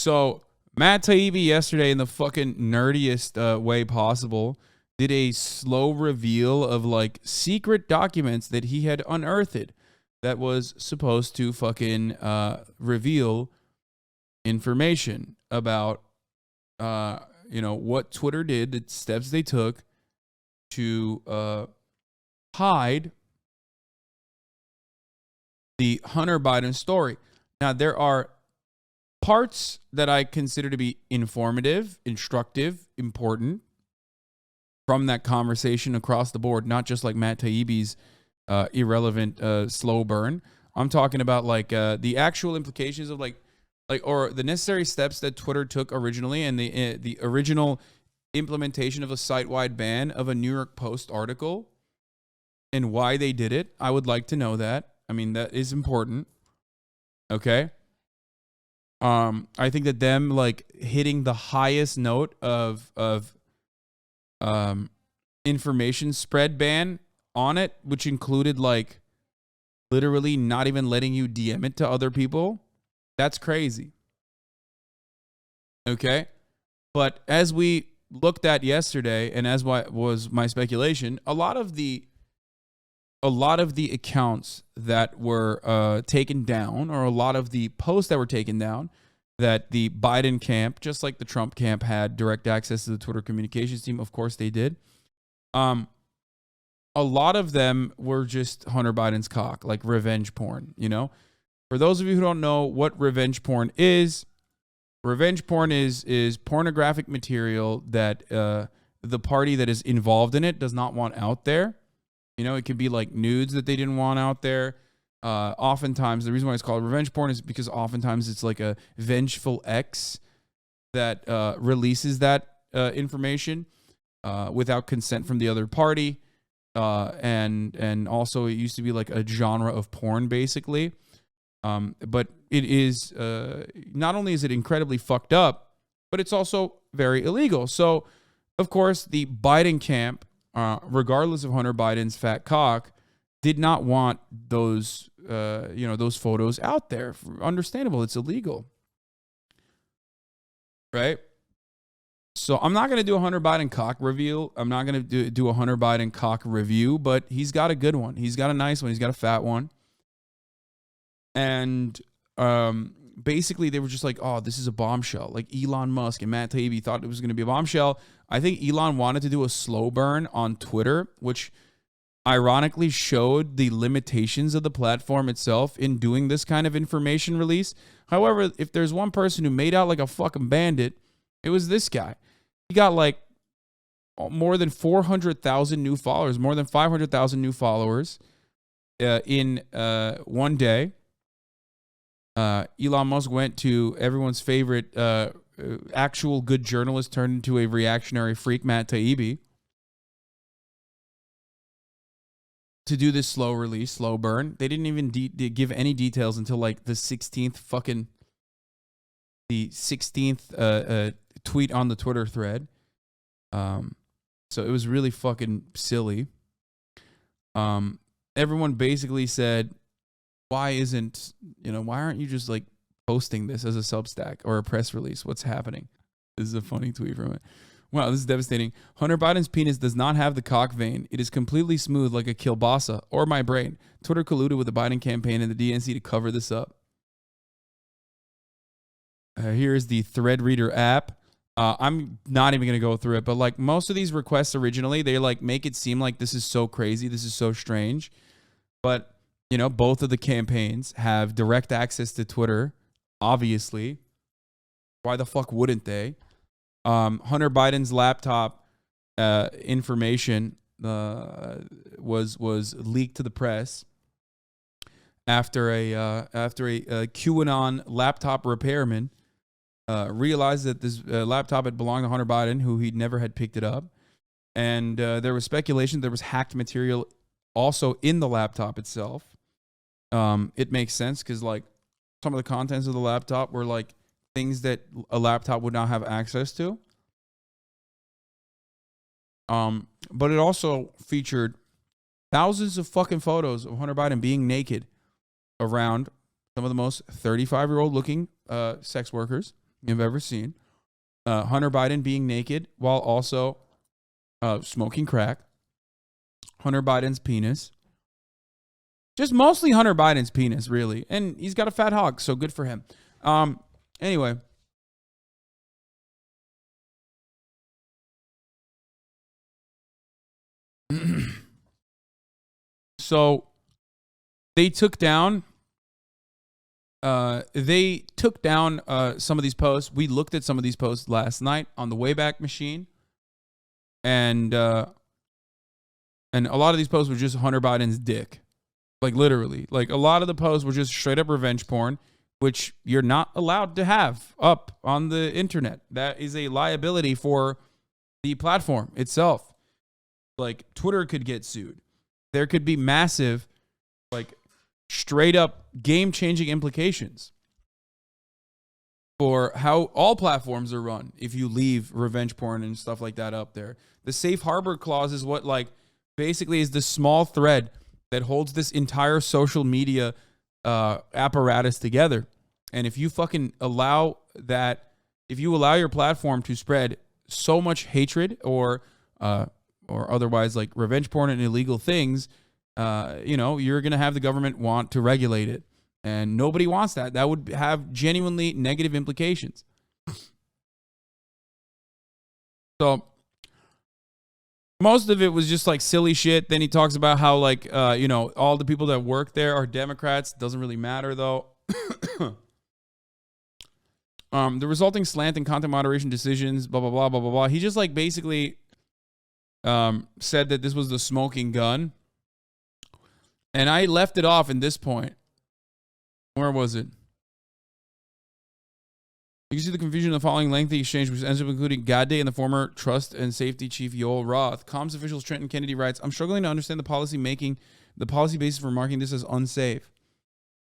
So Matt Taibbi yesterday, in the fucking nerdiest way possible, did a slow reveal of like secret documents that he had unearthed that was supposed to fucking reveal information about what Twitter did, the steps they took to hide the Hunter Biden story. Now, there are parts that I consider to be informative, instructive, important from that conversation across the board, not just like Matt Taibbi's irrelevant slow burn. I'm talking about like the actual implications of or the necessary steps that Twitter took originally, and the original implementation of a site-wide ban of a New York Post article and why they did it. I would like to know that. I mean, that is important. Okay. I think that them like hitting the highest note of information spread ban on it, which included like literally not even letting you DM it to other people. That's crazy. Okay. But as we looked at yesterday, and as what was my speculation, a lot of the accounts that were taken down, or a lot of the posts that were taken down, that the Biden camp, just like the Trump camp, had direct access to the Twitter communications team. Of course they did. A lot of them were just Hunter Biden's cock, like revenge porn, you know? For those of you who don't know what revenge porn is pornographic material that the party that is involved in it does not want out there. You know, it could be like nudes that they didn't want out there. Oftentimes, the reason why it's called revenge porn is because oftentimes it's like a vengeful ex that releases that information without consent from the other party. And also it used to be like a genre of porn, basically. But it is, not only is it incredibly fucked up, but it's also very illegal. So, of course, the Biden camp, regardless of Hunter Biden's fat cock, did not want those photos out there. Understandable. It's illegal. Right? So I'm not going to do a Hunter Biden cock reveal. I'm not going to do a Hunter Biden cock review, but he's got a good one. He's got a nice one. He's got a fat one. And basically they were just like, oh, this is a bombshell. Like Elon Musk and Matt Taibbi thought it was going to be a bombshell. I think Elon wanted to do a slow burn on Twitter, which ironically showed the limitations of the platform itself in doing this kind of information release. However, if there's one person who made out like a fucking bandit, it was this guy. He got like more than 400,000 new followers, more than 500,000 new followers in one day. Elon Musk went to everyone's favorite actual good journalist turned into a reactionary freak, Matt Taibbi, to do this slow release, slow burn. They didn't even give any details until like the 16th tweet on the Twitter thread. So it was really fucking silly. Everyone basically said, why aren't you just like posting this as a Substack or a press release? What's happening? This is a funny tweet from it. Wow, this is devastating. Hunter Biden's penis does not have the cock vein. It is completely smooth like a kielbasa or my brain. Twitter colluded with the Biden campaign and the DNC to cover this up. Here's the thread reader app. I'm not even going to go through it, but like most of these requests originally, they like make it seem like this is so crazy. This is so strange. But, you know, both of the campaigns have direct access to Twitter, obviously. Why the fuck wouldn't they? Hunter Biden's laptop information was leaked to the press after a QAnon laptop repairman realized that this laptop had belonged to Hunter Biden, who he never had picked it up. And there was speculation there was hacked material also in the laptop itself. It makes sense because like some of the contents of the laptop were like things that a laptop would not have access to. But it also featured thousands of fucking photos of Hunter Biden being naked around some of the most 35-year-old looking sex workers you've ever seen. Hunter Biden being naked while also smoking crack. Hunter Biden's penis. Just mostly Hunter Biden's penis, really. And he's got a fat hog, so good for him. Anyway. So they took down some of these posts. We looked at some of these posts last night on the Wayback Machine. And a lot of these posts were just Hunter Biden's dick. Like literally. Like a lot of the posts were just straight up revenge porn, which you're not allowed to have up on the internet. That is a liability for the platform itself. Like Twitter could get sued. There could be massive, like straight up game-changing implications for how all platforms are run if you leave revenge porn and stuff like that up there. The safe harbor clause is what like basically is the small thread that holds this entire social media apparatus together. And if you fucking allow that, if you allow your platform to spread so much hatred or otherwise like revenge porn and illegal things, you're going to have the government want to regulate it. And nobody wants that. That would have genuinely negative implications. So most of it was just like silly shit. Then he talks about how like, all the people that work there are Democrats. Doesn't really matter though. The resulting slant in content moderation decisions, blah, blah, blah, blah, blah, blah. He just like basically said that this was the smoking gun. And I left it off in this point. Where was it? You can see the confusion in the following lengthy exchange, which ends up including Gade and the former Trust and Safety Chief Yoel Roth. Comms officials Trenton Kennedy writes, I'm struggling to understand the policy basis for marking this as unsafe.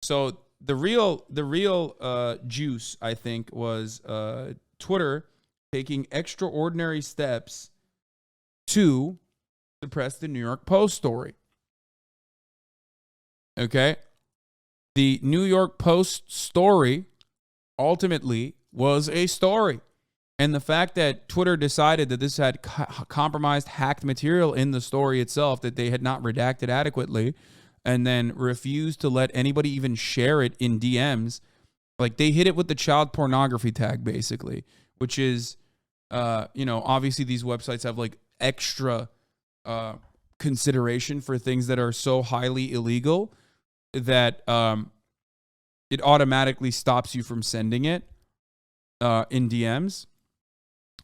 So the real juice, I think, was Twitter taking extraordinary steps to suppress the New York Post story. Okay? The New York Post story ultimately was a story. And the fact that Twitter decided that this had compromised, hacked material in the story itself that they had not redacted adequately, and then refused to let anybody even share it in DMs, like they hit it with the child pornography tag, basically, which is, obviously these websites have like extra consideration for things that are so highly illegal that it automatically stops you from sending it in DMs.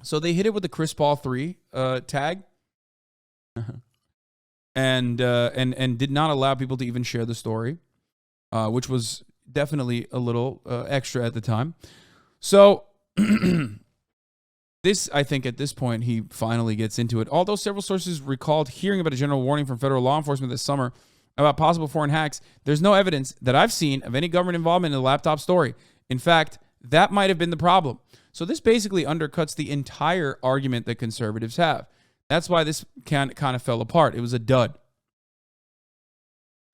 So they hit it with the Chris Paul 3 tag and did not allow people to even share the story, which was definitely a little extra at the time. So this, I think at this point, he finally gets into it. Although several sources recalled hearing about a general warning from federal law enforcement this summer about possible foreign hacks, there's no evidence that I've seen of any government involvement in the laptop story. In fact, that might have been the problem. So this basically undercuts the entire argument that conservatives have. That's why this kind of fell apart. It was a dud.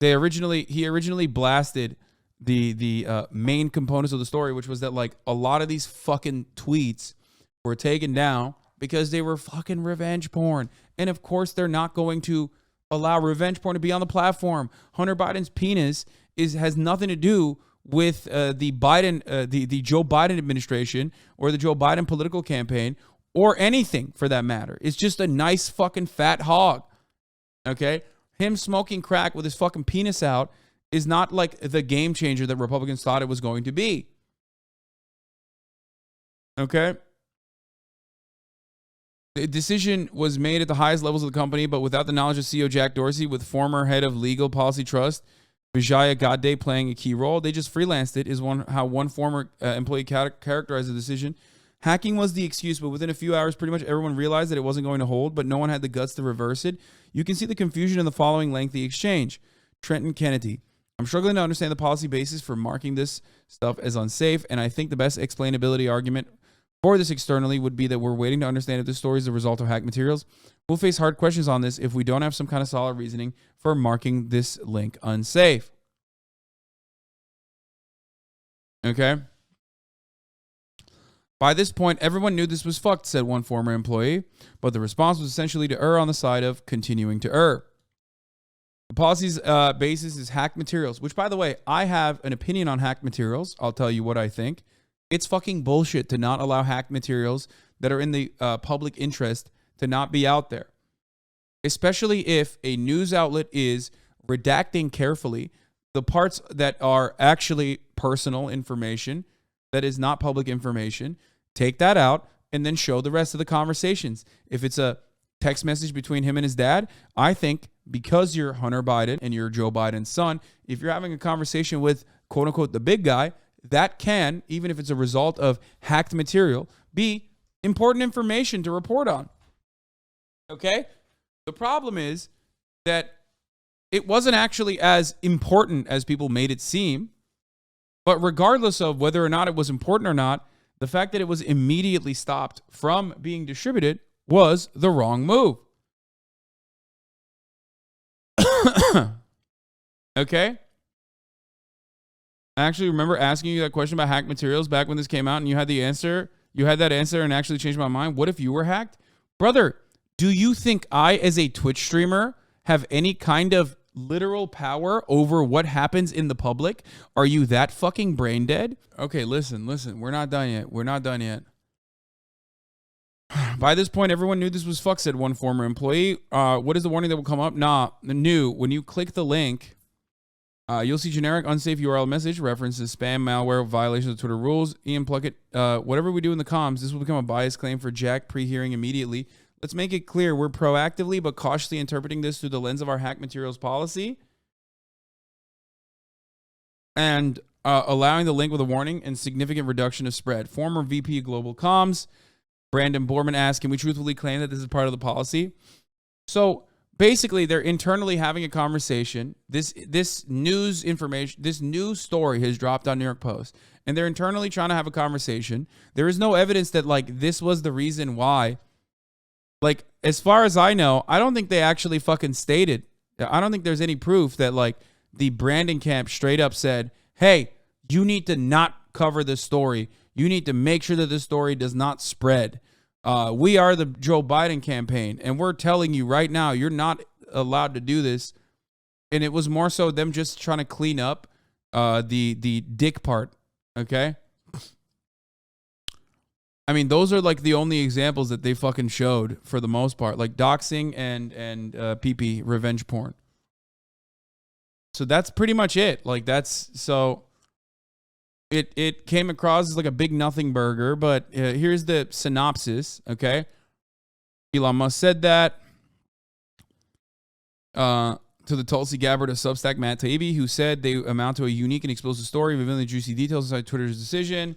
He originally blasted the main components of the story, which was that like a lot of these fucking tweets were taken down because they were fucking revenge porn. And of course, they're not going to allow revenge porn to be on the platform. Hunter Biden's penis has nothing to do with the Joe Biden administration or the Joe Biden political campaign or anything for that matter. It's just a nice fucking fat hog. Okay? Him smoking crack with his fucking penis out is not like the game changer that Republicans thought it was going to be. Okay? The decision was made at the highest levels of the company, but without the knowledge of CEO Jack Dorsey, with former head of legal policy trust, Vijaya Gadde, playing a key role. They just freelanced it, is how one former employee characterized the decision. Hacking was the excuse, but within a few hours, pretty much everyone realized that it wasn't going to hold, but no one had the guts to reverse it. You can see the confusion in the following lengthy exchange. Trenton Kennedy. I'm struggling to understand the policy basis for marking this stuff as unsafe, and I think the best explainability argument for this externally would be that we're waiting to understand if this story is the result of hacked materials. We'll face hard questions on this if we don't have some kind of solid reasoning for marking this link unsafe. Okay? By this point, everyone knew this was fucked, said one former employee, but the response was essentially to err on the side of continuing to err. The policy's basis is hacked materials, which, by the way, I have an opinion on hacked materials. I'll tell you what I think. It's fucking bullshit to not allow hacked materials that are in the public interest to not be out there, especially if a news outlet is redacting carefully the parts that are actually personal information that is not public information. Take that out and then show the rest of the conversations. If it's a text message between him and his dad, I think because you're Hunter Biden and you're Joe Biden's son, if you're having a conversation with quote unquote the big guy, that can, even if it's a result of hacked material, be important information to report on. Okay? The problem is that it wasn't actually as important as people made it seem. But regardless of whether or not it was important or not, the fact that it was immediately stopped from being distributed was the wrong move. Okay? I actually remember asking you that question about hacked materials back when this came out, and you had the answer. You had that answer and actually changed my mind. What if you were hacked? Brother, do you think I, as a Twitch streamer, have any kind of literal power over what happens in the public? Are you that fucking brain dead? Okay, listen. We're not done yet. By this point, everyone knew this was fucked, said one former employee. What is the warning that will come up? New. When you click the link, you'll see generic unsafe URL message, references spam, malware, violations of Twitter rules. Ian Pluckett, whatever we do in the comms, this will become a bias claim for Jack pre-hearing immediately. Let's make it clear, we're proactively but cautiously interpreting this through the lens of our hack materials policy and allowing the link with a warning and significant reduction of spread. Former VP of Global Comms, Brandon Borman asked, can we truthfully claim that this is part of the policy? So basically, they're internally having a conversation. This news information, this news story has dropped on New York Post, and they're internally trying to have a conversation. There is no evidence that, like, this was the reason why. Like, as far as I know, I don't think they actually fucking stated. I don't think there's any proof that, like, the branding camp straight up said, hey, you need to not cover this story. You need to make sure that this story does not spread. We are the Joe Biden campaign, and we're telling you right now, you're not allowed to do this. And it was more so them just trying to clean up the dick part, okay? I mean, those are like the only examples that they fucking showed for the most part, like doxing and PP revenge porn. So that's pretty much it. Like so it came across as like a big nothing burger, but here's the synopsis, okay? Elon Musk said that to the Tulsi Gabbard of Substack, Matt Taibbi, who said they amount to a unique and explosive story revealing the juicy details inside Twitter's decision.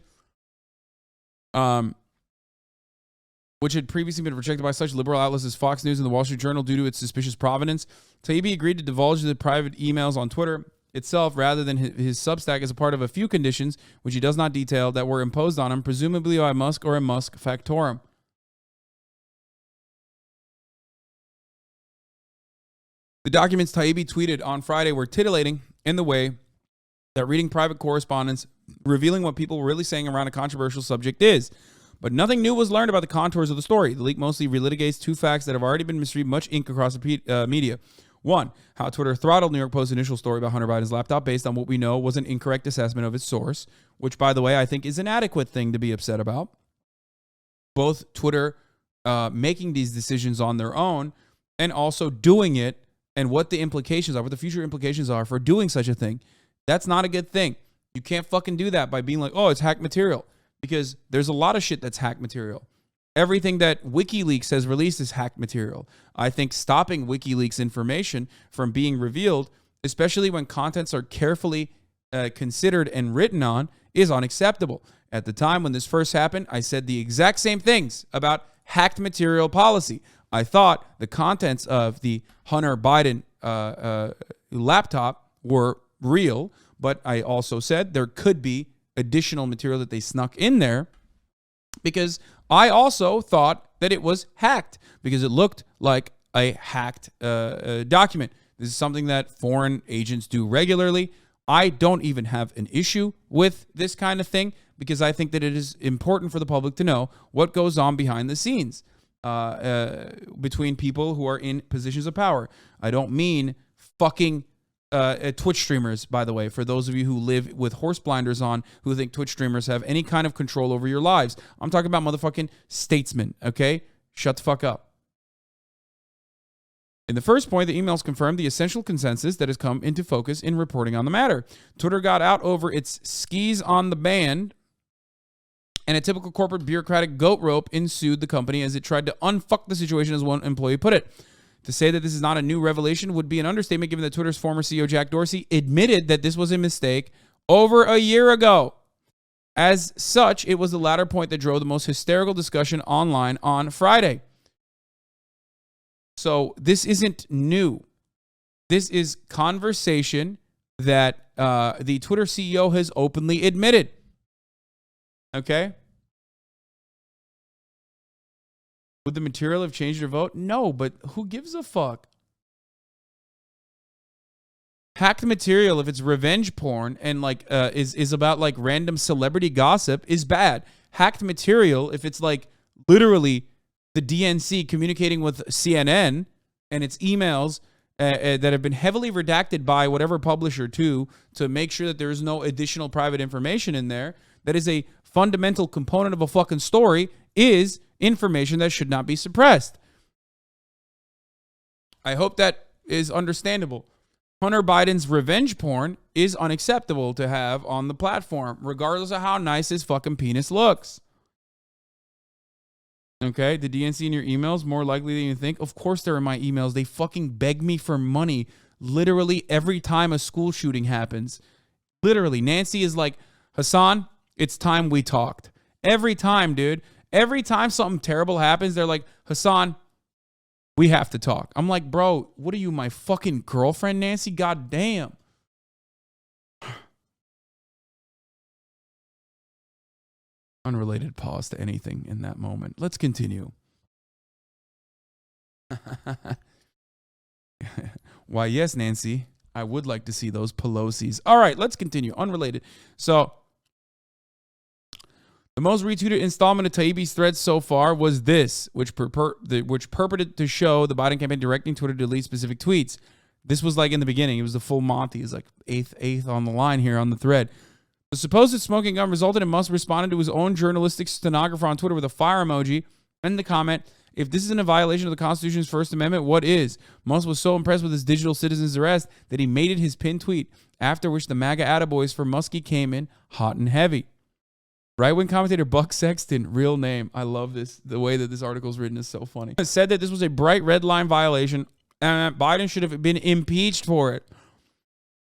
Which had previously been rejected by such liberal outlets as Fox News and the Wall Street Journal due to its suspicious provenance. Taibbi agreed to divulge the private emails on Twitter itself rather than his Substack as a part of a few conditions, which he does not detail, that were imposed on him, presumably by Musk or a Musk factotum. The documents Taibbi tweeted on Friday were titillating in the way that reading private correspondence revealing what people were really saying around a controversial subject is. But nothing new was learned about the contours of the story. The leak mostly relitigates two facts that have already been received much ink across the media. One, how Twitter throttled New York Post's initial story about Hunter Biden's laptop based on what we know was an incorrect assessment of its source, which, by the way, I think is an adequate thing to be upset about. Both Twitter making these decisions on their own and also doing it, and what the implications are, what the future implications are for doing such a thing. That's not a good thing. You can't fucking do that by being like, oh, it's hacked material. Because there's a lot of shit that's hacked material. Everything that WikiLeaks has released is hacked material. I think stopping WikiLeaks information from being revealed, especially when contents are carefully considered and written on, is unacceptable. At the time when this first happened, I said the exact same things about hacked material policy. I thought the contents of the Hunter Biden laptop were real, but I also said there could be additional material that they snuck in there, because I also thought that it was hacked because it looked like a hacked document. This is something that foreign agents do regularly. I don't even have an issue with this kind of thing, because I think that it is important for the public to know what goes on behind the scenes between people who are in positions of power. I don't mean fucking Twitch streamers, by the way, for those of you who live with horse blinders on, who think Twitch streamers have any kind of control over your lives. I'm talking about motherfucking statesmen, okay? Shut the fuck up. In the first point, the emails confirmed the essential consensus that has come into focus in reporting on the matter. Twitter got out over its skis on the band, and a typical corporate bureaucratic goat rope ensued the company as it tried to unfuck the situation, as one employee put it. To say that this is not a new revelation would be an understatement, given that Twitter's former CEO Jack Dorsey admitted that this was a mistake over a year ago. As such, it was the latter point that drove the most hysterical discussion online on Friday. So this isn't new. This is conversation that the Twitter CEO has openly admitted. Okay? Would the material have changed your vote? No, but who gives a fuck? Hacked material, if it's revenge porn and like is about like random celebrity gossip, is bad. Hacked material, if it's like literally the DNC communicating with CNN and its emails that have been heavily redacted by whatever publisher to make sure that there is no additional private information in there, that is a fundamental component of a fucking story, is information that should not be suppressed. I hope that is understandable. Hunter Biden's revenge porn is unacceptable to have on the platform, regardless of how nice his fucking penis looks. Okay, the DNC in your emails, more likely than you think. Of course they're in my emails. They fucking beg me for money literally every time a school shooting happens. Literally. Nancy is like, Hasan, it's time we talked. Every time, dude. Every time something terrible happens, they're like, Hasan, we have to talk. I'm like, bro, what are you, my fucking girlfriend, Nancy? God damn. Unrelated pause to anything in that moment. Let's continue. Why, yes, Nancy, I would like to see those Pelosi's. All right, let's continue. Unrelated. So, the most retweeted installment of Taibbi's threads so far was this, which purported to show the Biden campaign directing Twitter to delete specific tweets. This was like in the beginning. It was the full Monty. It's like eighth on the line here on the thread. The supposed smoking gun resulted in Musk responding to his own journalistic stenographer on Twitter with a fire emoji and the comment, if this isn't a violation of the Constitution's First Amendment, what is? Musk was so impressed with his digital citizen's arrest that he made it his pinned tweet, after which the MAGA attaboys for Muskie came in hot and heavy. Right-wing commentator Buck Sexton, real name. I love this. The way that this article is written is so funny. Said that this was a bright red line violation and Biden should have been impeached for it.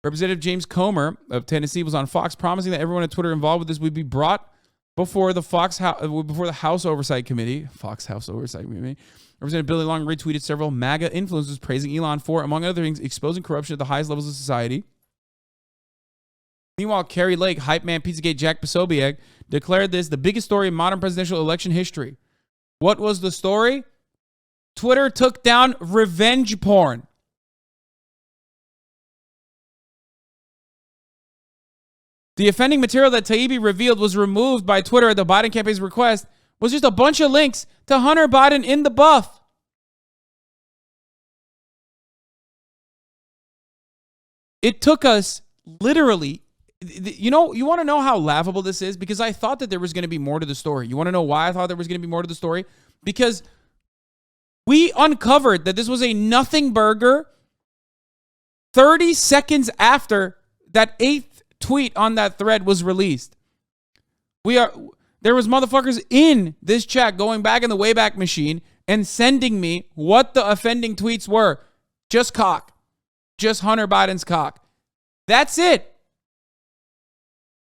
Representative James Comer of Tennessee was on Fox promising that everyone at Twitter involved with this would be brought before the House Oversight Committee. Fox House Oversight Committee. Representative Billy Long retweeted several MAGA influencers praising Elon for, among other things, exposing corruption at the highest levels of society. Meanwhile, Carrie Lake, hype man Pizzagate Jack Posobiec, declared this the biggest story in modern presidential election history. What was the story? Twitter took down revenge porn. The offending material that Taibbi revealed was removed by Twitter at the Biden campaign's request was just a bunch of links to Hunter Biden in the buff. It took us literally, you want to know how laughable this is? Because I thought that there was going to be more to the story. You want to know why I thought there was going to be more to the story? Because we uncovered that this was a nothing burger 30 seconds after that 8th tweet on that thread was released. There was motherfuckers in this chat going back in the Wayback Machine and sending me what the offending tweets were. Just cock. Just Hunter Biden's cock. That's it.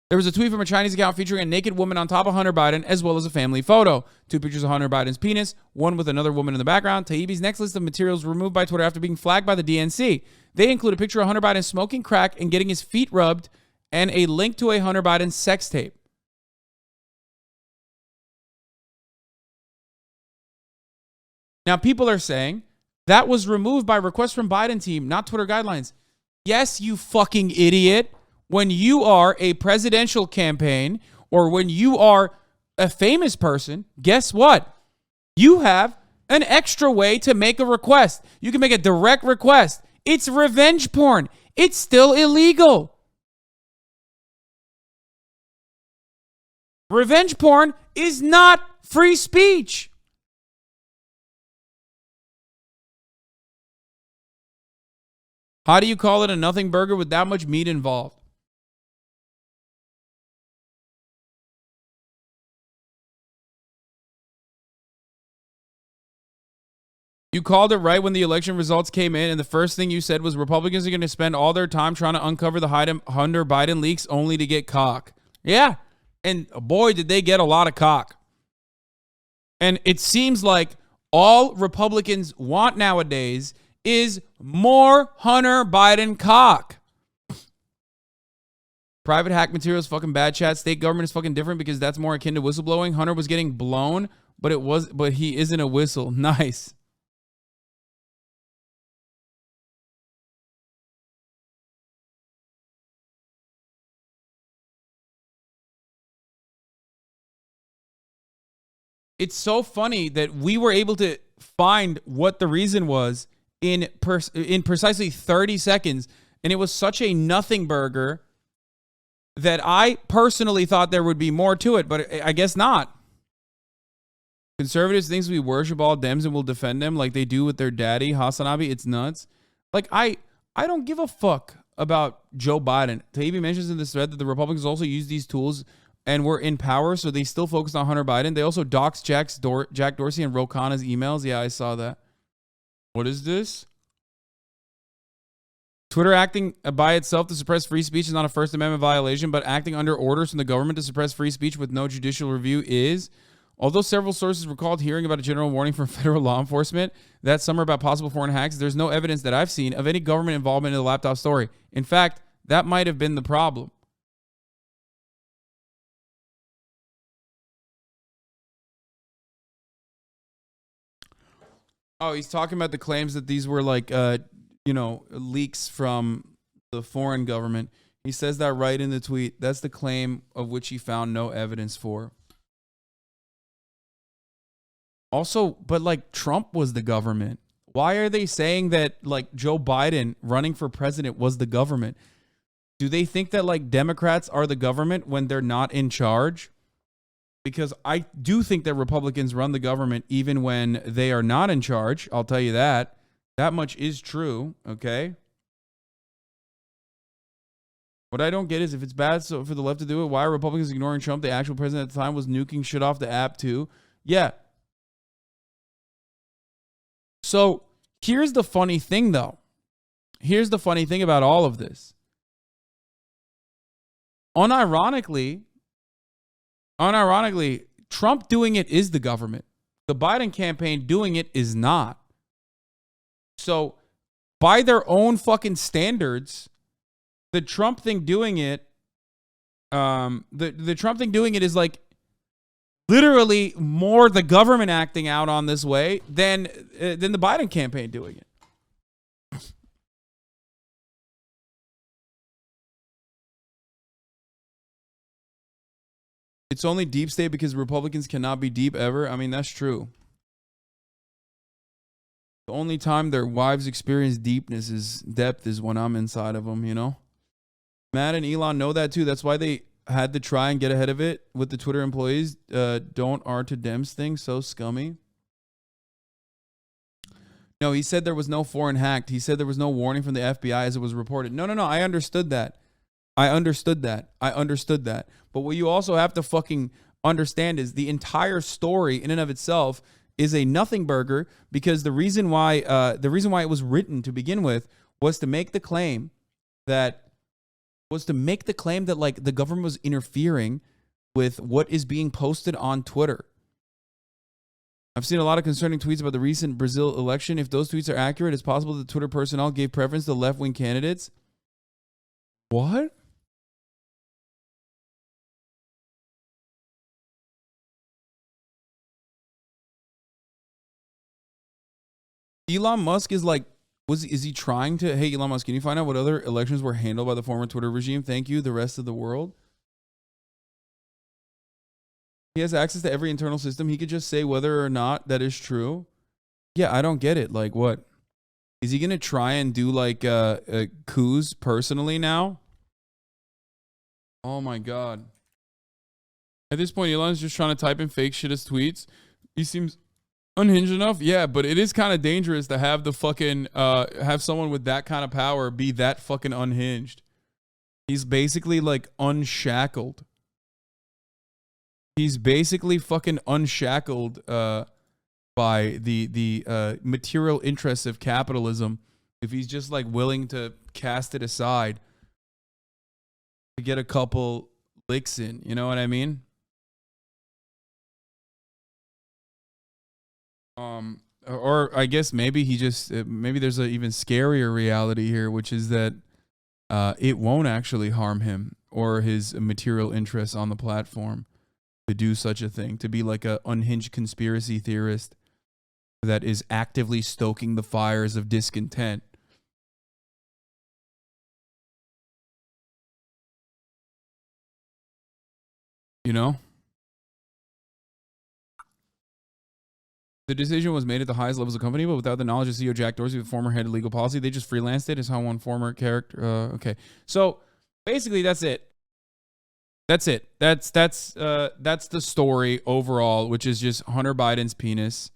There was a tweet from a Chinese account featuring a naked woman on top of Hunter Biden, as well as a family photo. 2 pictures of Hunter Biden's penis, one with another woman in the background. Taibbi's next list of materials removed by Twitter after being flagged by the DNC. They include a picture of Hunter Biden smoking crack and getting his feet rubbed, and a link to a Hunter Biden sex tape. Now, people are saying that was removed by request from Biden team, not Twitter guidelines. Yes, you fucking idiot. When you are a presidential campaign or when you are a famous person, guess what? You have an extra way to make a request. You can make a direct request. It's revenge porn. It's still illegal. Revenge porn is not free speech. How do you call it a nothing burger with that much meat involved? You called it right when the election results came in, and the first thing you said was Republicans are going to spend all their time trying to uncover the Hunter Biden leaks only to get cock. Yeah, and boy, did they get a lot of cock. And it seems like all Republicans want nowadays is more Hunter Biden cock. Private hack material is fucking bad, chat. State government is fucking different because that's more akin to whistleblowing. Hunter was getting blown, but he isn't a whistle. Nice. It's so funny that we were able to find what the reason was in precisely 30 seconds. And it was such a nothing burger that I personally thought there would be more to it, but I guess not. Conservatives think we worship all Dems and will defend them like they do with their daddy, HasanAbi. It's nuts. Like, I don't give a fuck about Joe Biden. Taibbi mentions in this thread that the Republicans also use these tools and were in power, so they still focused on Hunter Biden. They also doxed Jack Dorsey and Ro Khanna's emails. Yeah, I saw that. What is this? Twitter acting by itself to suppress free speech is not a First Amendment violation, but acting under orders from the government to suppress free speech with no judicial review is. Although several sources recalled hearing about a general warning from federal law enforcement that summer about possible foreign hacks, there's no evidence that I've seen of any government involvement in the laptop story. In fact, that might have been the problem. Oh, he's talking about the claims that these were like, leaks from the foreign government. He says that right in the tweet. That's the claim of which he found no evidence for. Also, but like Trump was the government. Why are they saying that like Joe Biden running for president was the government? Do they think that like Democrats are the government when they're not in charge? Because I do think that Republicans run the government even when they are not in charge. I'll tell you that. That much is true, okay? What I don't get is if it's bad for the left to do it, why are Republicans ignoring Trump? The actual president at the time was nuking shit off the app too. Yeah. So here's the funny thing, though. Here's the funny thing about all of this. Unironically, Trump doing it is the government. The Biden campaign doing it is not. So by their own fucking standards, the Trump thing doing it, the Trump thing doing it is like literally more the government acting out on this way than the Biden campaign doing it. It's only deep state because Republicans cannot be deep ever. I mean, that's true. The only time their wives experience depth is when I'm inside of them, you know? Matt and Elon know that too. That's why they had to try and get ahead of it with the Twitter employees. Don't R to Dems thing. So scummy. No, he said there was no foreign hacked. He said there was no warning from the FBI as it was reported. No. I understood that. I understood that. But what you also have to fucking understand is the entire story in and of itself is a nothing burger because the reason why it was written to begin with was to make the claim that like the government was interfering with what is being posted on Twitter. I've seen a lot of concerning tweets about the recent Brazil election. If those tweets are accurate, it's possible that Twitter personnel gave preference to left-wing candidates. What? Elon Musk is like, is he trying to, hey, Elon Musk, can you find out what other elections were handled by the former Twitter regime? Thank you, the rest of the world. He has access to every internal system. He could just say whether or not that is true. Yeah, I don't get it. Like, what? Is he going to try and do, like, coups personally now? Oh, my God. At this point, Elon's just trying to type in fake shit as tweets. He seems unhinged enough. Yeah, but it is kind of dangerous to have the fucking, have someone with that kind of power be that fucking unhinged. He's basically, like, unshackled. He's basically fucking unshackled by the material interests of capitalism. If he's just like willing to cast it aside to get a couple licks in, you know what I mean? Or I guess maybe he just maybe there's an even scarier reality here, which is that it won't actually harm him or his material interests on the platform to do such a thing, to be like a unhinged conspiracy theorist that is actively stoking the fires of discontent. You know? The decision was made at the highest levels of the company, but without the knowledge of CEO Jack Dorsey, the former head of legal policy. They just freelanced it, is how one former character... okay. So, basically, that's it. That's it. That's the story overall, which is just Hunter Biden's penis.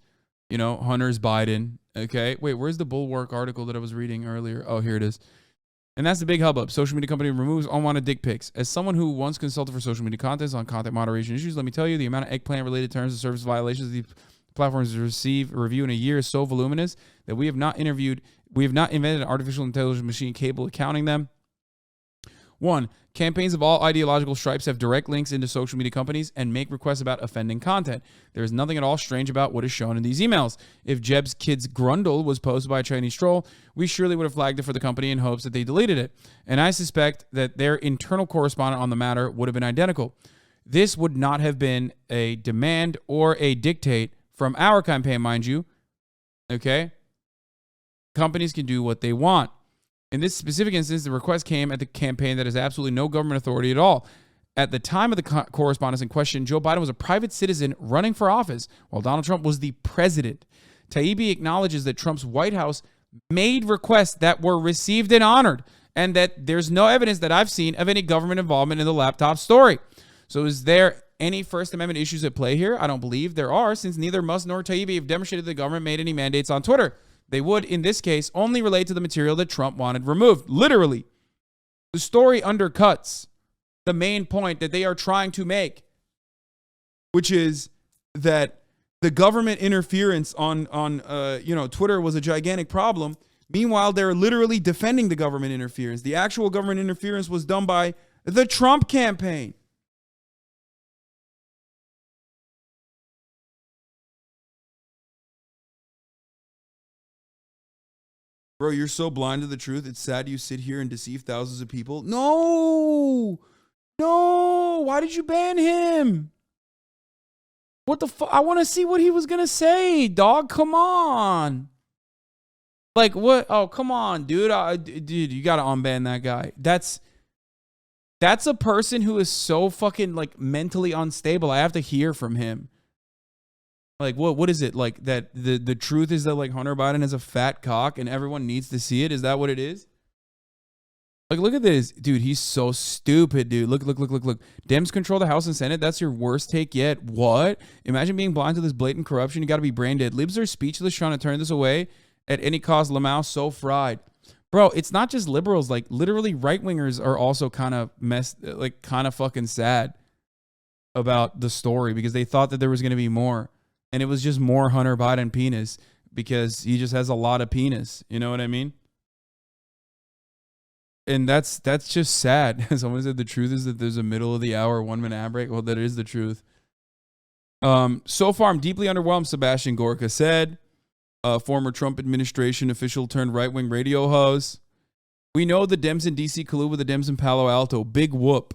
You know, Hunter's Biden. Okay. Wait, where's the Bulwark article that I was reading earlier? Oh, here it is. And that's the big hubbub. Social media company removes unwanted dick pics. As someone who once consulted for social media content on content moderation issues, let me tell you, the amount of eggplant-related terms and service violations these platforms receive a review in a year is so voluminous that we have not invented an artificial intelligence machine capable of counting them. 1. Campaigns of all ideological stripes have direct links into social media companies and make requests about offending content. There is nothing at all strange about what is shown in these emails. If Jeb's kid's grundle was posted by a Chinese troll, we surely would have flagged it for the company in hopes that they deleted it. And I suspect that their internal correspondent on the matter would have been identical. This would not have been a demand or a dictate from our campaign, mind you. Okay? Companies can do what they want. In this specific instance, the request came at the campaign that has absolutely no government authority at all. At the time of the correspondence in question, Joe Biden was a private citizen running for office, while Donald Trump was the president. Taibbi acknowledges that Trump's White House made requests that were received and honored, and that there's no evidence that I've seen of any government involvement in the laptop story. So is there any First Amendment issues at play here? I don't believe there are, since neither Musk nor Taibbi have demonstrated the government made any mandates on Twitter. They would, in this case, only relate to the material that Trump wanted removed. Literally. The story undercuts the main point that they are trying to make, which is that the government interference on Twitter was a gigantic problem. Meanwhile, they're literally defending the government interference. The actual government interference was done by the Trump campaign. Bro, you're so blind to the truth. It's sad you sit here and deceive thousands of people. No! Why did you ban him? What the fuck? I want to see what he was going to say, dog. Come on. Like, what? Oh, come on, dude. Dude, you got to unban that guy. That's a person who is so fucking, like, mentally unstable. I have to hear from him. Like, what is it? Like, that the truth is that, like, Hunter Biden has a fat cock and everyone needs to see it? Is that what it is? Like, look at this. Dude, he's so stupid, dude. Look. Dems control the House and Senate. That's your worst take yet. What? Imagine being blind to this blatant corruption. You got to be brain dead. Libs are speechless trying to turn this away at any cost. Lamau so fried. Bro, it's not just liberals. Like, literally right-wingers are also kind of kind of fucking sad about the story because they thought that there was going to be more. And it was just more Hunter Biden penis because he just has a lot of penis. You know what I mean? And that's just sad. Someone said the truth is that there's a middle of the hour 1 minute ad break. Well, that is the truth. So far, I'm deeply underwhelmed, Sebastian Gorka said. Former Trump administration official turned right-wing radio host. We know the Dems in D.C. collude with the Dems in Palo Alto. Big whoop.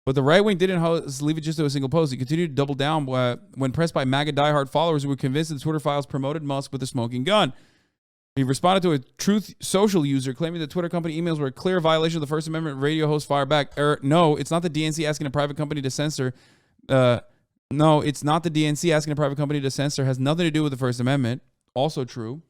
But the right wing didn't leave it just to a single post. He continued to double down when pressed by MAGA diehard followers who were convinced that the Twitter files promoted Musk with a smoking gun. He responded to a Truth Social user claiming that Twitter company emails were a clear violation of the First Amendment. Radio host fired back. No, it's not the DNC asking a private company to censor. No, it's not the DNC asking a private company to censor. Has nothing to do with the First Amendment. Also true.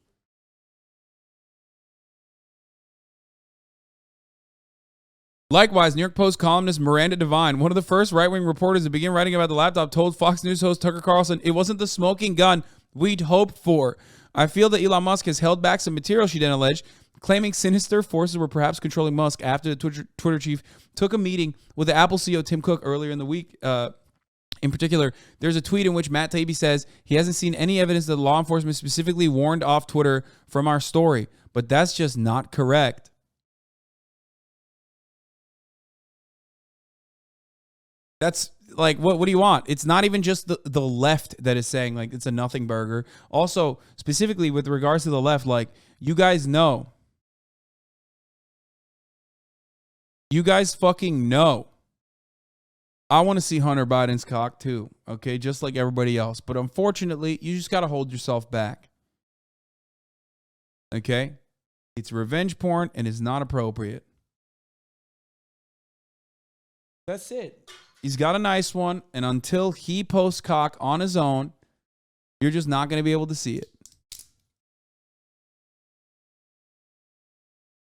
Likewise, New York Post columnist Miranda Devine, one of the first right-wing reporters to begin writing about the laptop, told Fox News host Tucker Carlson, "It wasn't the smoking gun we'd hoped for. I feel that Elon Musk has held back some material," she then alleged, claiming sinister forces were perhaps controlling Musk after the Twitter chief took a meeting with the Apple CEO Tim Cook earlier in the week. In particular, there's a tweet in which Matt Taibbi says he hasn't seen any evidence that law enforcement specifically warned off Twitter from our story, but that's just not correct. That's like, what do you want? It's not even just the left that is saying like it's a nothing burger. Also, specifically with regards to the left, like, you guys know. You guys fucking know. I want to see Hunter Biden's cock too, okay? Just like everybody else. But unfortunately, you just got to hold yourself back. Okay? It's revenge porn and it's not appropriate. That's it. He's got a nice one, and until he posts cock on his own, you're just not going to be able to see it.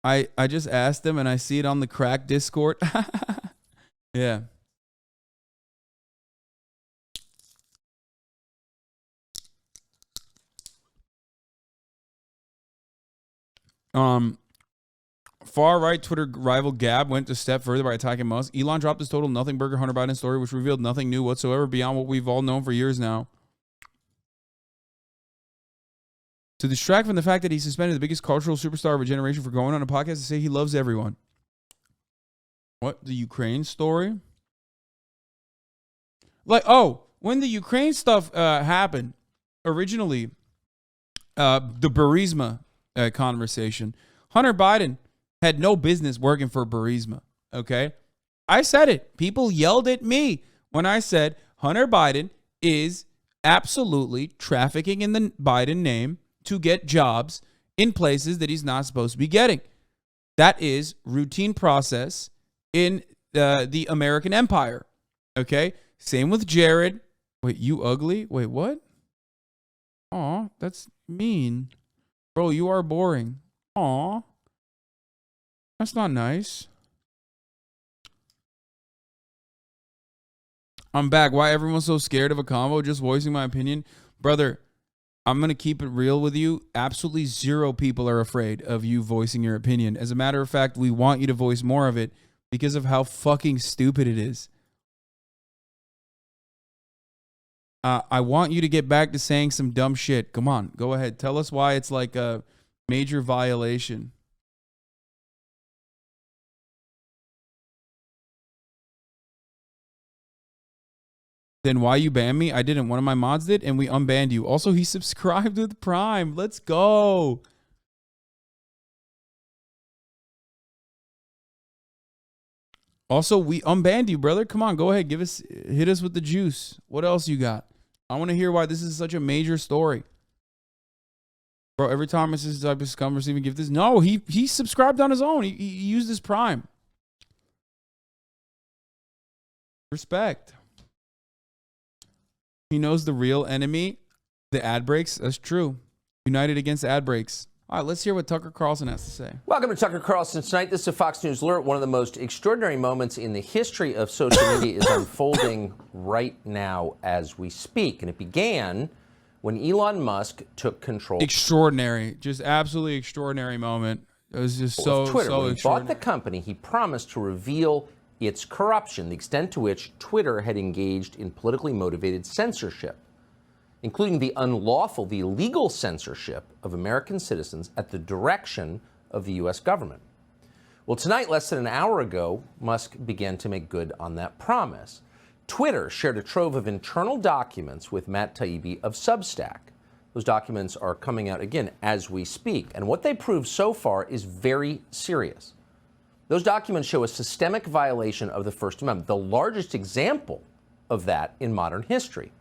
I just asked him, and I see it on the crack Discord. Yeah. Far-right Twitter rival Gab went a step further by attacking Musk. Elon dropped his total nothing burger Hunter Biden story, which revealed nothing new whatsoever beyond what we've all known for years now. To distract from the fact that he suspended the biggest cultural superstar of a generation for going on a podcast to say he loves everyone. What? The Ukraine story? Like, oh, when the Ukraine stuff happened, originally, the Burisma conversation, Hunter Biden had no business working for Burisma, okay? I said it. People yelled at me when I said Hunter Biden is absolutely trafficking in the Biden name to get jobs in places that he's not supposed to be getting. That is routine process in the American empire, okay? Same with Jared. Wait, you ugly? Wait, what? Aw, that's mean. Bro, you are boring. Aw. That's not nice. I'm back. Why everyone's so scared of a combo? Just voicing my opinion. Brother, I'm going to keep it real with you. Absolutely zero people are afraid of you voicing your opinion. As a matter of fact, we want you to voice more of it because of how fucking stupid it is. I want you to get back to saying some dumb shit. Come on, go ahead. Tell us why it's like a major violation. Then why you banned me? I didn't. One of my mods did, and we unbanned you. Also, he subscribed with Prime. Let's go. Also, we unbanned you, brother. Come on, go ahead. Hit us with the juice. What else you got? I want to hear why this is such a major story. Bro, every time it's this type of scum receiving gift, this. No, he subscribed on his own. He used his Prime. Respect. He knows the real enemy, the ad breaks. That's true. United against ad breaks. All right, let's hear what Tucker Carlson has to say. Welcome to Tucker Carlson Tonight. This is a Fox News Alert. One of the most extraordinary moments in the history of social media is unfolding right now as we speak. And it began when Elon Musk took control. Extraordinary. Just absolutely extraordinary moment. It was just so Twitter. so When he extraordinary. bought the company, he promised to reveal its corruption, the extent to which Twitter had engaged in politically motivated censorship, including the unlawful, the illegal censorship of American citizens at the direction of the U.S. government. Well, tonight, less than an hour ago, Musk began to make good on that promise. Twitter shared a trove of internal documents with Matt Taibbi of Substack. Those documents are coming out again as we speak, and what they prove so far is very serious. Those documents show a systemic violation of the First Amendment, the largest example of that in modern history.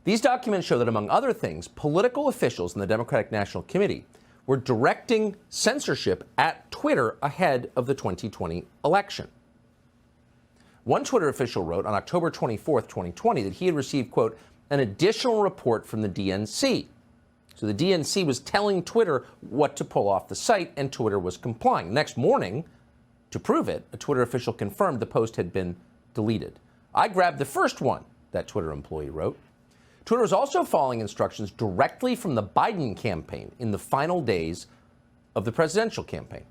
These documents show that, among other things, political officials in the Democratic National Committee were directing censorship at Twitter ahead of the 2020 election. One Twitter official wrote on October 24th, 2020, that he had received, quote, an additional report from the DNC. So the DNC was telling Twitter what to pull off the site, and Twitter was complying. Next morning, to prove it, a Twitter official confirmed the post had been deleted. I grabbed the first one, that Twitter employee wrote. Twitter was also following instructions directly from the Biden campaign in the final days of the presidential campaign.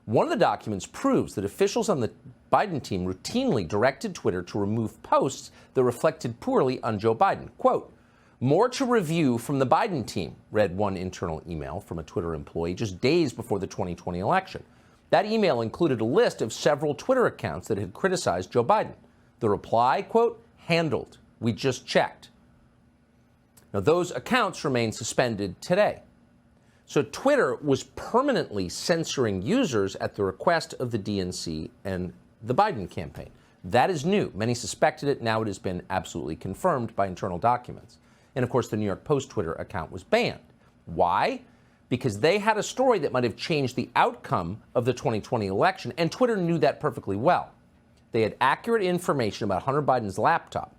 One of the documents proves that officials on the Biden team routinely directed Twitter to remove posts that reflected poorly on Joe Biden. Quote, more to review from the Biden team, read one internal email from a Twitter employee just days before the 2020 election. That email included a list of several Twitter accounts that had criticized Joe Biden. The reply, quote, handled. We just checked. Now, those accounts remain suspended today. So Twitter was permanently censoring users at the request of the DNC and the Biden campaign. That is new. Many suspected it. Now it has been absolutely confirmed by internal documents. And of course, the New York Post Twitter account was banned. Why? Because they had a story that might have changed the outcome of the 2020 election, and Twitter knew that perfectly well. They had accurate information about Hunter Biden's laptop.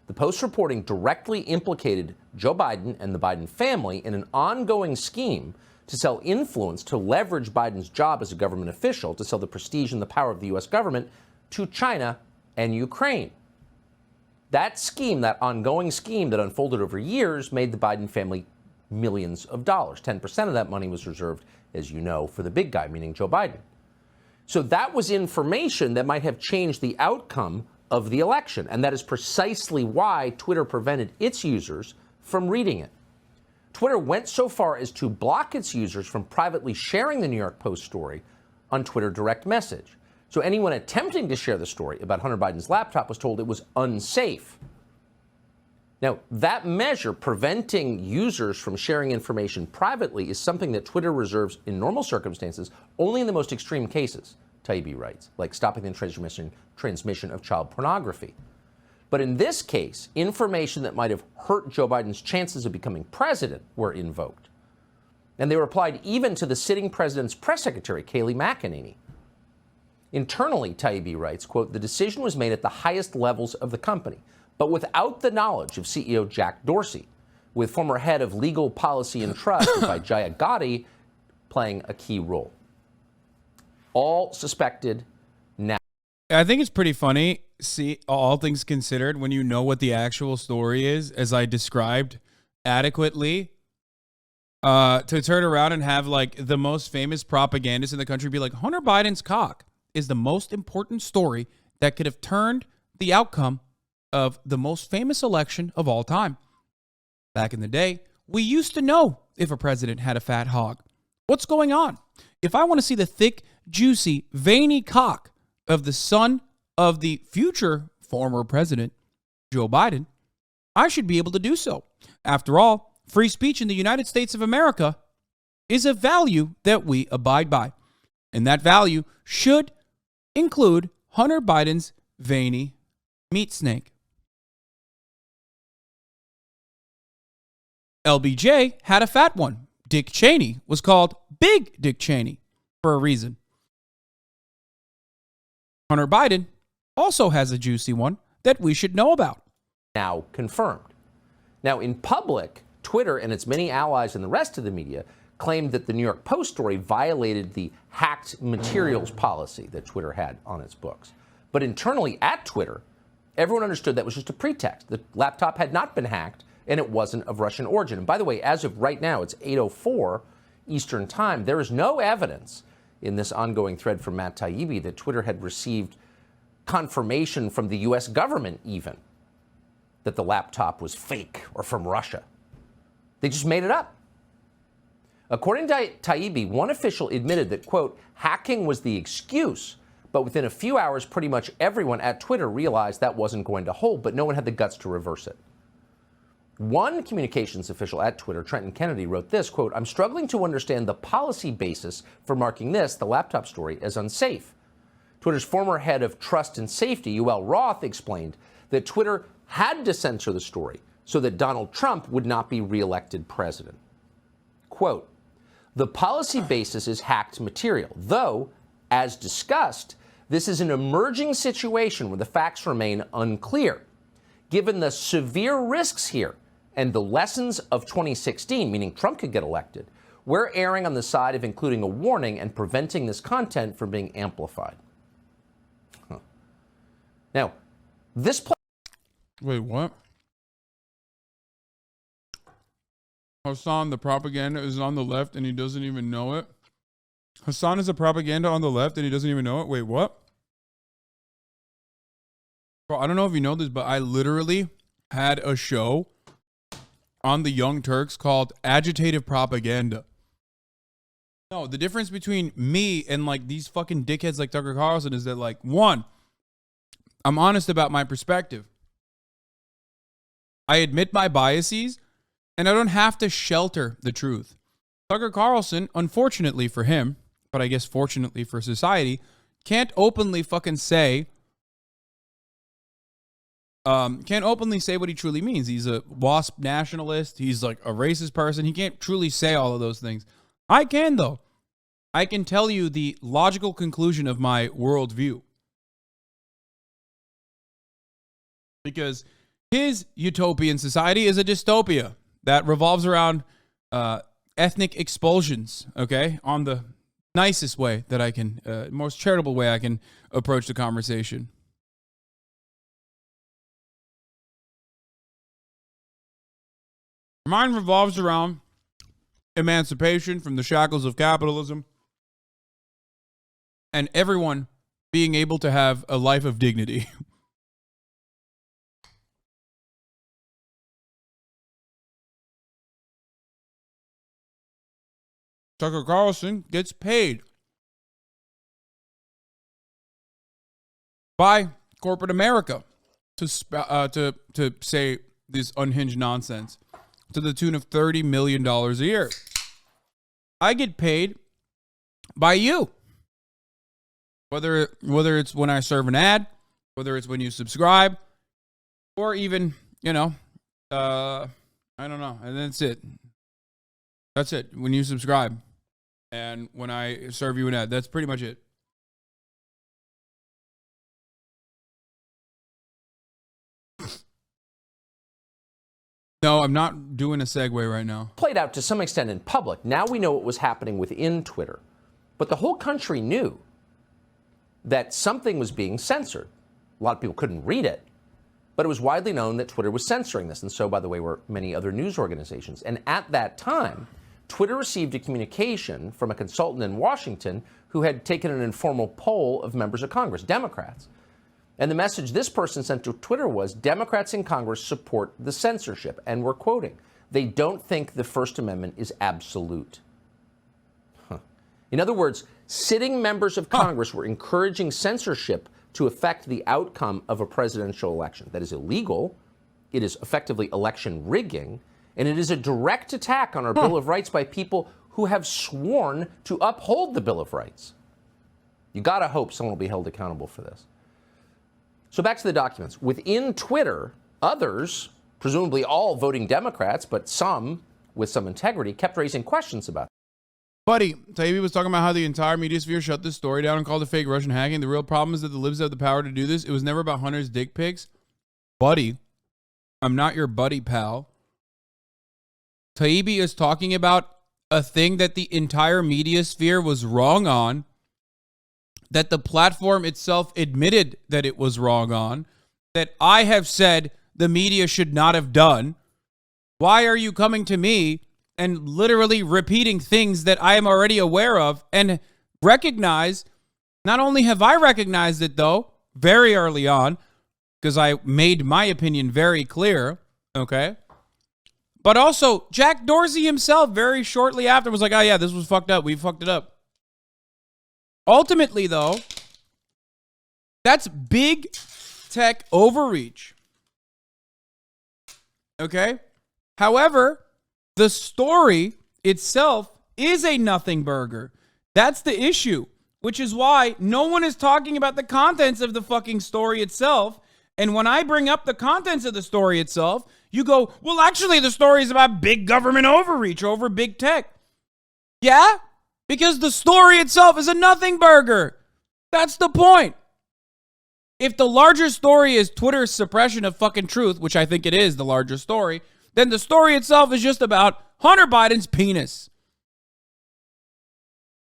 The Post's reporting directly implicated Joe Biden and the Biden family in an ongoing scheme to sell influence to leverage Biden's job as a government official, to sell the prestige and the power of the U.S. government to China and Ukraine. That scheme, that ongoing scheme that unfolded over years, made the Biden family millions of dollars. 10% of that money was reserved, as you know, for the big guy, meaning Joe Biden. So that was information that might have changed the outcome of the election, and that is precisely why Twitter prevented its users from reading it. Twitter went so far as to block its users from privately sharing the New York Post story on Twitter direct message. So anyone attempting to share the story about Hunter Biden's laptop was told it was unsafe. Now, that measure, preventing users from sharing information privately, is something that Twitter reserves in normal circumstances only in the most extreme cases, Taibbi writes, like stopping the transmission of child pornography. But in this case, information that might have hurt Joe Biden's chances of becoming president were invoked. And they were applied even to the sitting president's press secretary, Kayleigh McEnany. Internally, Taibbi writes, quote, the decision was made at the highest levels of the company, but without the knowledge of CEO Jack Dorsey, with former head of legal policy and trust Vijaya Gotti playing a key role. All suspected now. I think it's pretty funny, see, all things considered, when you know what the actual story is, as I described adequately, to turn around and have like the most famous propagandist in the country be like, Hunter Biden's cock is the most important story that could have turned the outcome of the most famous election of all time. Back in the day, we used to know if a president had a fat hog. What's going on? If I want to see the thick, juicy, veiny cock of the son of the future former president, Joe Biden, I should be able to do so. After all, free speech in the United States of America is a value that we abide by. And that value should include Hunter Biden's veiny meat snake. LBJ had a fat one. Dick Cheney was called Big Dick Cheney for a reason. Hunter Biden also has a juicy one that we should know about. Now confirmed. Now, in public, Twitter and its many allies and the rest of the media claimed that the New York Post story violated the hacked materials policy that Twitter had on its books. But internally at Twitter, everyone understood that was just a pretext. The laptop had not been hacked, and it wasn't of Russian origin. And by the way, as of right now, it's 8:04 Eastern Time. There is no evidence in this ongoing thread from Matt Taibbi that Twitter had received confirmation from the U.S. government even that the laptop was fake or from Russia. They just made it up. According to Taibbi, one official admitted that, quote, hacking was the excuse, but within a few hours, pretty much everyone at Twitter realized that wasn't going to hold, but no one had the guts to reverse it. One communications official at Twitter, Trenton Kennedy, wrote this, quote, I'm struggling to understand the policy basis for marking this, the laptop story, as unsafe. Twitter's former head of trust and safety, Yoel Roth, explained that Twitter had to censor the story so that Donald Trump would not be reelected president. Quote, the policy basis is hacked material, though, as discussed, This is an emerging situation where the facts remain unclear. Given the severe risks here and the lessons of 2016, meaning Trump could get elected, we're erring on the side of including a warning and preventing this content from being amplified. Now, this... Wait, what? Hasan, the propaganda is on the left and he doesn't even know it? Hasan is a propaganda on the left and he doesn't even know it? Wait, what? Bro, I don't know if you know this, but I literally had a show on the Young Turks called Agitative Propaganda. No, the difference between me and like these fucking dickheads like Tucker Carlson is that, like, one, I'm honest about my perspective. I admit my biases and I don't have to shelter the truth. Tucker Carlson, unfortunately for him, but I guess fortunately for society, can't openly fucking say what he truly means. He's a WASP nationalist. He's like a racist person. He can't truly say all of those things. I can, though. I can tell you the logical conclusion of my worldview. Because his utopian society is a dystopia that revolves around ethnic expulsions, okay? On the nicest way that I can, most charitable way I can approach the conversation. Mine revolves around emancipation from the shackles of capitalism and everyone being able to have a life of dignity. Tucker Carlson gets paid by corporate America to say this unhinged nonsense to the tune of $30 million a year. I get paid by you. Whether it's when I serve an ad, whether it's when you subscribe, or even, I don't know. And that's it. That's it. When you subscribe and when I serve you an ad, that's pretty much it. No, I'm not doing a segue right now. Played out to some extent in public. Now we know what was happening within Twitter. But the whole country knew that something was being censored. A lot of people couldn't read it, but it was widely known that Twitter was censoring this. And so, by the way, were many other news organizations. And at that time, Twitter received a communication from a consultant in Washington who had taken an informal poll of members of Congress, Democrats. And the message this person sent to Twitter was, Democrats in Congress support the censorship. And we're quoting, they don't think the First Amendment is absolute. In other words, sitting members of Congress were encouraging censorship to affect the outcome of a presidential election. That is illegal. It is effectively election rigging. And it is a direct attack on our Bill of Rights by people who have sworn to uphold the Bill of Rights. You got to hope someone will be held accountable for this. So back to the documents. Within Twitter, others, presumably all voting Democrats, but some with some integrity, kept raising questions about it. Buddy, Taibbi was talking about how the entire media sphere shut this story down and called it fake Russian hacking. The real problem is that the libs have the power to do this. It was never about Hunter's dick pics. Buddy, I'm not your buddy, pal. Taibbi is talking about a thing that the entire media sphere was wrong on, that the platform itself admitted that it was wrong on, that I have said the media should not have done. Why are you coming to me and literally repeating things that I am already aware of and recognize? Not only have I recognized it, though, very early on, because I made my opinion very clear, okay? But also, Jack Dorsey himself very shortly after was like, oh yeah, this was fucked up. We fucked it up. Ultimately, though, that's big tech overreach. Okay? However, the story itself is a nothing burger. That's the issue, which is why no one is talking about the contents of the fucking story itself. And when I bring up the contents of the story itself, you go, well, actually, the story is about big government overreach over big tech. Yeah? Because the story itself is a nothing burger. That's the point. If the larger story is Twitter's suppression of fucking truth, which I think it is the larger story, then the story itself is just about Hunter Biden's penis.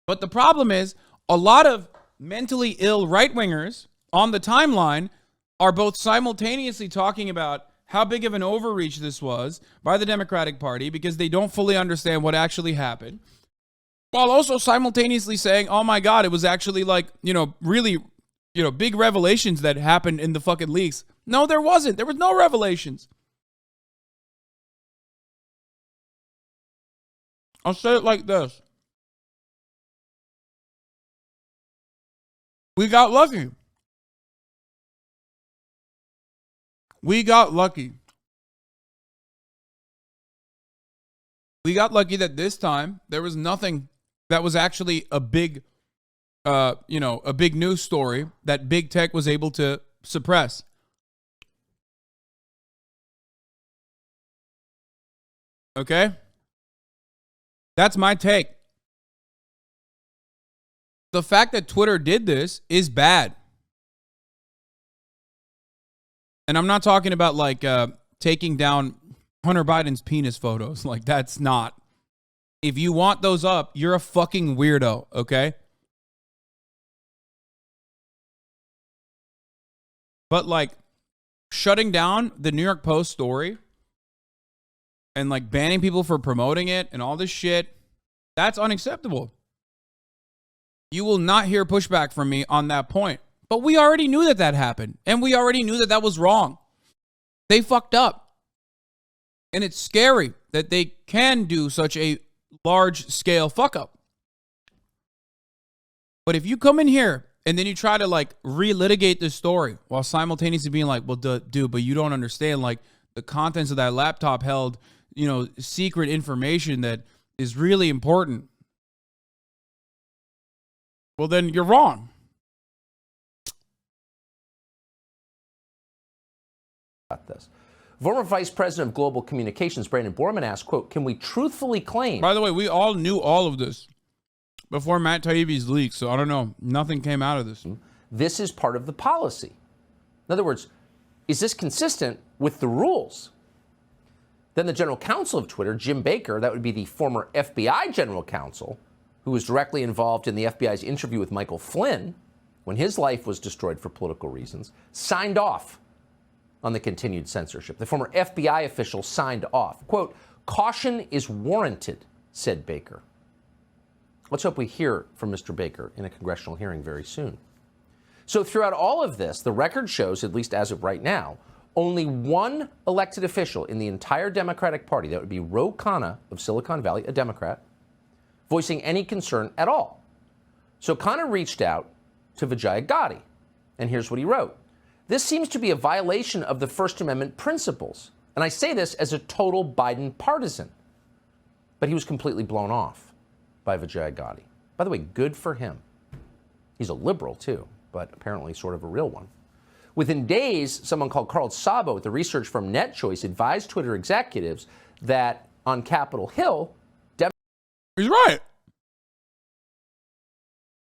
But the problem is, a lot of mentally ill right-wingers on the timeline are both simultaneously talking about how big of an overreach this was by the Democratic Party because they don't fully understand what actually happened, while also simultaneously saying, oh my God, it was actually like, really, big revelations that happened in the fucking leaks. No, there wasn't. There was no revelations. I'll say it like this. We got lucky. We got lucky. We got lucky that this time there was nothing that was actually a big, a big news story that big tech was able to suppress. Okay? That's my take. The fact that Twitter did this is bad. And I'm not talking about like taking down Hunter Biden's penis photos. Like, that's not. If you want those up, you're a fucking weirdo, okay? But like shutting down the New York Post story and like banning people for promoting it and all this shit, that's unacceptable. You will not hear pushback from me on that point. But we already knew that that happened. And we already knew that that was wrong. They fucked up. And it's scary that they can do such a large scale fuck up. But if you come in here and then you try to like relitigate this story while simultaneously being like, well, dude, but you don't understand, like the contents of that laptop held, secret information that is really important. Well, then you're wrong. This. Former Vice President of Global Communications, Brandon Borman, asked, quote, can we truthfully claim... By the way, we all knew all of this before Matt Taibbi's leak, so I don't know. Nothing came out of this. This is part of the policy. In other words, is this consistent with the rules? Then the general counsel of Twitter, Jim Baker, that would be the former FBI general counsel, who was directly involved in the FBI's interview with Michael Flynn when his life was destroyed for political reasons, signed off on the continued censorship. The former FBI official signed off. Quote, caution is warranted, said Baker. Let's hope we hear from Mr. Baker in a congressional hearing very soon. So throughout all of this, the record shows, at least as of right now, only one elected official in the entire Democratic Party, that would be Ro Khanna of Silicon Valley, a Democrat, voicing any concern at all. So Khanna reached out to Vijaya Gotti, and here's what he wrote. This seems to be a violation of the First Amendment principles. And I say this as a total Biden partisan. But he was completely blown off by Vijaya Gotti. By the way, good for him. He's a liberal, too, but apparently sort of a real one. Within days, someone called Carl Sabo with the research firm NetChoice advised Twitter executives that on Capitol Hill... He's right.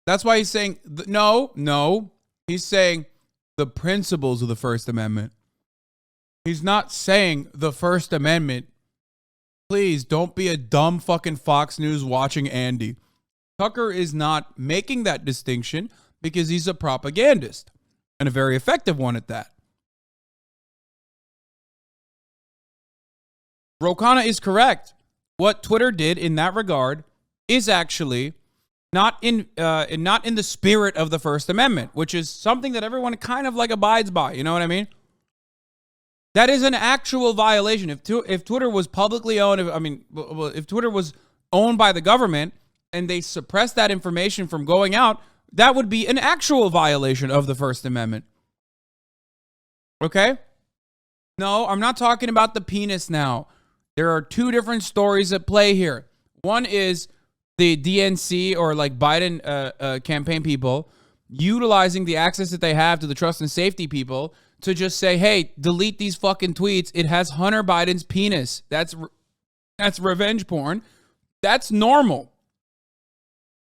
That's why he's saying, no. He's saying the principles of the First Amendment. He's not saying the First Amendment. Please don't be a dumb fucking Fox News watching Andy. Tucker is not making that distinction because he's a propagandist and a very effective one at that. Ro Khanna is correct. What Twitter did in that regard is actually not in the spirit of the First Amendment, which is something that everyone kind of like abides by. You know what I mean? That is an actual violation. If Twitter was publicly owned, if Twitter was owned by the government and they suppressed that information from going out, that would be an actual violation of the First Amendment. Okay? No, I'm not talking about the penis now. There are two different stories at play here. One is the DNC or like Biden campaign people utilizing the access that they have to the trust and safety people to just say, hey, delete these fucking tweets. It has Hunter Biden's penis. That's revenge porn. That's normal.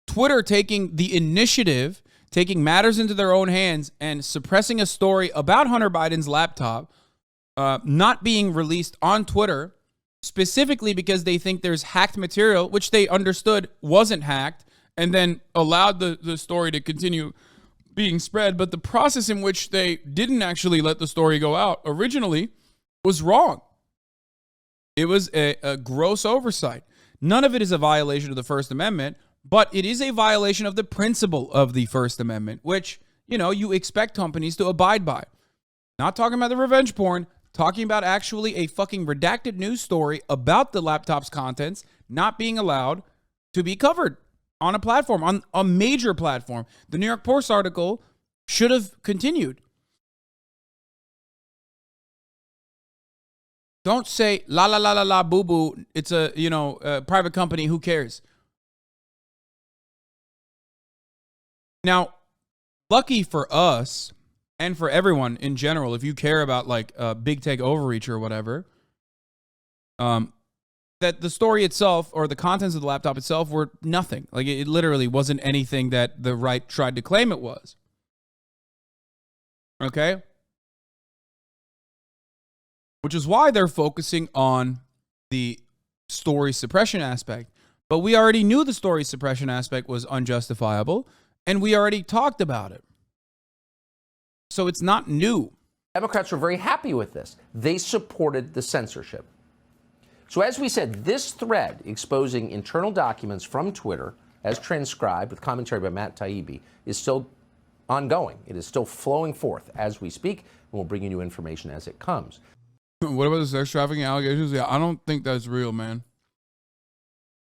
Twitter taking the initiative taking matters into their own hands and suppressing a story about Hunter Biden's laptop not being released on Twitter, specifically because they think there's hacked material, which they understood wasn't hacked, and then allowed the story to continue being spread. But the process in which they didn't actually let the story go out originally was wrong. It was a gross oversight. None of it is a violation of the First Amendment, but it is a violation of the principle of the First Amendment, which, you know, you expect companies to abide by. Not talking about the revenge porn, talking about actually a fucking redacted news story about the laptop's contents not being allowed to be covered on a platform, on a major platform. The New York Post article should have continued. Don't say la la la la la boo boo. It's a, you know, a private company. Who cares? Now, lucky for us and for everyone in general, if you care about like big tech overreach or whatever, that the story itself or the contents of the laptop itself were nothing. Like it literally wasn't anything that the right tried to claim it was. Okay? Which is why they're focusing on the story suppression aspect. But we already knew the story suppression aspect was unjustifiable, and we already talked about it. So it's not new. Democrats were very happy with this. They supported the censorship. So as we said, this thread exposing internal documents from Twitter, as transcribed with commentary by Matt Taibbi, is still ongoing. It is still flowing forth as we speak, and we'll bring you new information as it comes. What about the sex trafficking allegations? Yeah, I don't think that's real, man.